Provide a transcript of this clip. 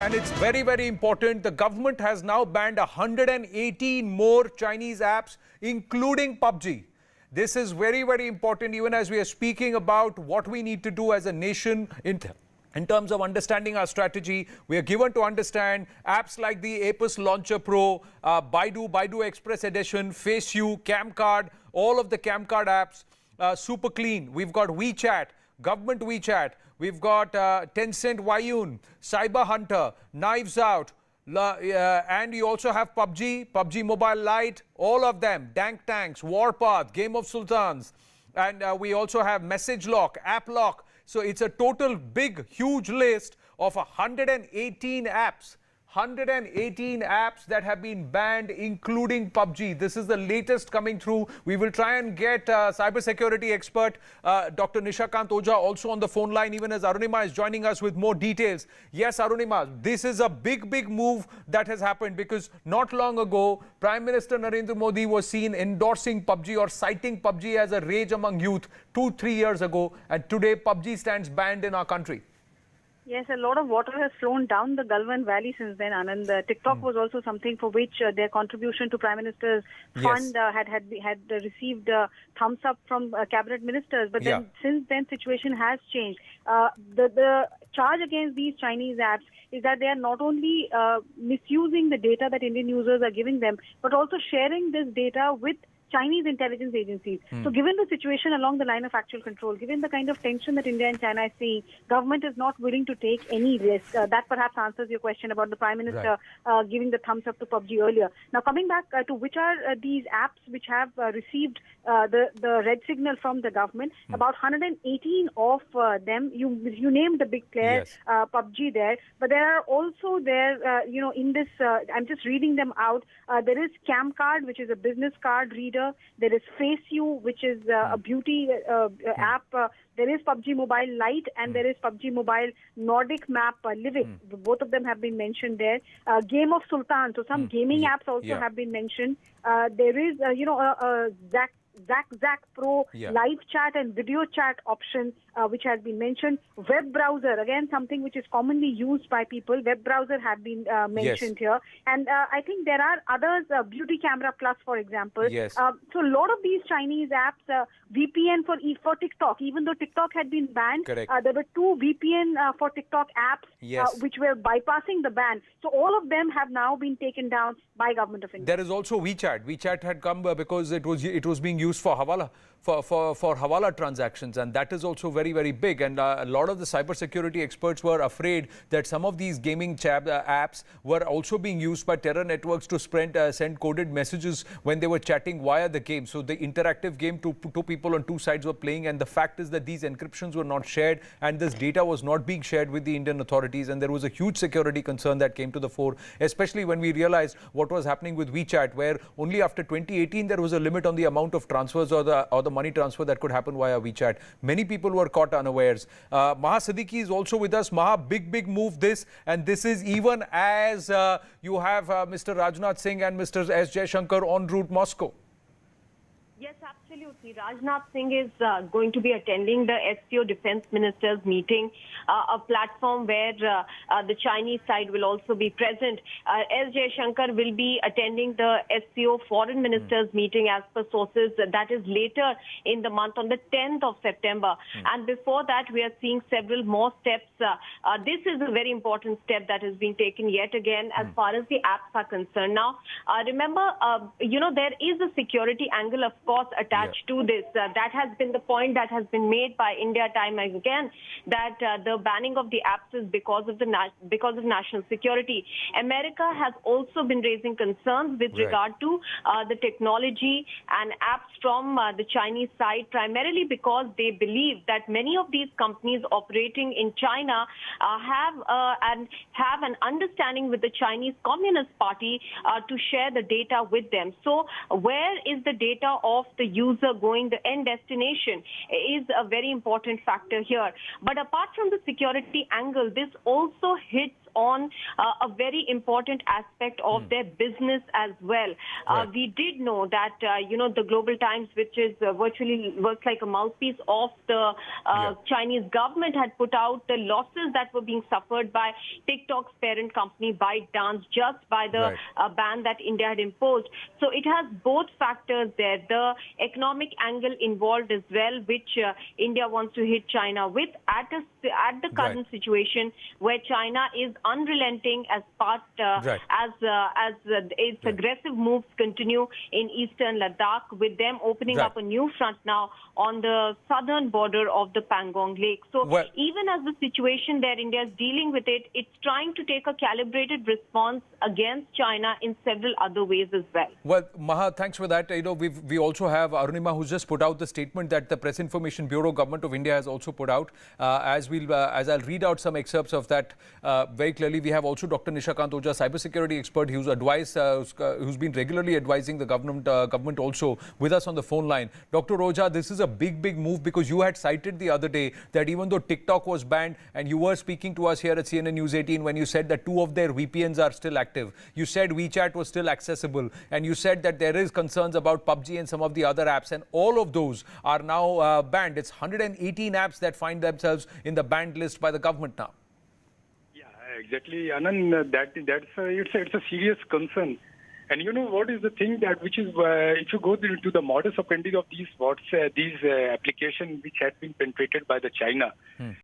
And it's very, very important. The government has now banned 118 more Chinese apps, including PUBG. This is very, very important, even as we are speaking about what we need to do as a nation in terms of understanding our strategy. We are given to understand apps like the Apus Launcher Pro, Baidu Express Edition, FaceU, Camcard, all of the Camcard apps, super clean. We've got WeChat, government WeChat. We've got Tencent Wayun, Cyber Hunter, Knives Out, and you also have PUBG Mobile Lite, all of them, Dank Tanks, Warpath, Game of Sultans, and we also have Message Lock, App Lock. So it's a total big, huge list of 118 apps. 118 apps that have been banned, including PUBG. This is the latest coming through. We will try and get cybersecurity expert Dr. Nishakant Ojha also on the phone line, even as Arunima is joining us with more details. Yes, Arunima, this is a big, big move that has happened because not long ago, Prime Minister Narendra Modi was seen endorsing PUBG or citing PUBG as a rage among youth 2-3 years ago, and today PUBG stands banned in our country. Yes, a lot of water has flown down the Galwan Valley since then, Anand. TikTok was also something for which their contribution to Prime Minister's fund had received thumbs up from cabinet ministers. But then since then, situation has changed. The charge against these Chinese apps is that they are not only misusing the data that Indian users are giving them, but also sharing this data with Chinese intelligence agencies. So given the situation along the line of actual control, given the kind of tension that India and China are seeing, government is not willing to take any risk. That perhaps answers your question about the Prime Minister giving the thumbs up to PUBG earlier. Now coming back to which are these apps which have received the red signal from the government, about 118 of them, you named the big player, PUBG there, but there are also in this, I'm just reading them out, there is Camcard, which is a business card reader. There is FaceU, which is a beauty app. There is PUBG Mobile Lite, and there is PUBG Mobile Nordic Map Living. Both of them have been mentioned there. Game of Sultan, so some gaming apps also have been mentioned. There is, Zack Pro live chat and video chat option, which has been mentioned. Web browser, again, something which is commonly used by people. Web browser have been mentioned here. And I think there are others, Beauty Camera Plus, for example. So a lot of these Chinese apps, VPN for TikTok, even though TikTok had been banned, there were 2 VPN for TikTok apps which were bypassing the ban. So all of them have now been taken down by Government of India. There is also WeChat. WeChat had come because it was being used for Hawala, for Hawala transactions, and that is also very, very big. And a lot of the cybersecurity experts were afraid that some of these gaming apps were also being used by terror networks to send coded messages when they were chatting via the game. So the interactive game, two people on two sides were playing, and the fact is that these encryptions were not shared and this data was not being shared with the Indian authorities, and there was a huge security concern that came to the fore, especially when we realized what was happening with WeChat, where only after 2018 there was a limit on the amount of transfers or the money transfer that could happen via WeChat. Many people were caught unawares. Maha Siddiqui is also with us. Maha, big move this, and this is even as you have Mr. Rajnath Singh and Mr. S. Jaishankar en route Moscow. Yes, absolutely. Rajnath Singh is going to be attending the SCO Defense Ministers meeting, a platform where the Chinese side will also be present. S. Jaishankar will be attending the SCO Foreign Ministers meeting as per sources. That is later in the month on the 10th of September. And before that, we are seeing several more steps. This is a very important step that is being taken yet again as far as the apps are concerned. Now, remember, there is a security angle, of course, attached to this. That has been the point that has been made by India time and again, that the banning of the apps is because of national security. America has also been raising concerns with regard to the technology and apps from the Chinese side, primarily because they believe that many of these companies operating in China have an understanding with the Chinese Communist Party to share the data with them. So where is the data of the user going, the end destination, is a very important factor here. But apart from the security angle, this also hits on a very important aspect of their business as well. Right. We did know that, the Global Times, which is virtually works like a mouthpiece of the Chinese government, had put out the losses that were being suffered by TikTok's parent company, ByteDance, just by the ban that India had imposed. So it has both factors there, the economic angle involved as well, which India wants to hit China with at the current situation where China is unrelenting as part as its aggressive moves continue in eastern Ladakh, with them opening up a new front now on the southern border of the Pangong Lake. So even as the situation there, India is dealing with it, it's trying to take a calibrated response against China in several other ways as well. Well, Maha, thanks for that. We also have Arunima, who's just put out the statement that the Press Information Bureau, Government of India, has also put out. As I'll read out some excerpts of that very clearly, we have also Dr. Nishakant Oja, cybersecurity expert, who's been regularly advising the government also, with us on the phone line. Dr. Oja, this is a big move, because you had cited the other day that even though TikTok was banned, and you were speaking to us here at CNN News 18 when you said that 2 of their VPNs are still active. You said WeChat was still accessible, and you said that there is concerns about PUBG and some of the other apps, and all of those are now banned. It's 118 apps that find themselves in the banned list by the government now. Yeah, exactly, Anand. It's a serious concern. And you know what is the thing that which is if you go into the modus operandi of these applications which had been penetrated by the China,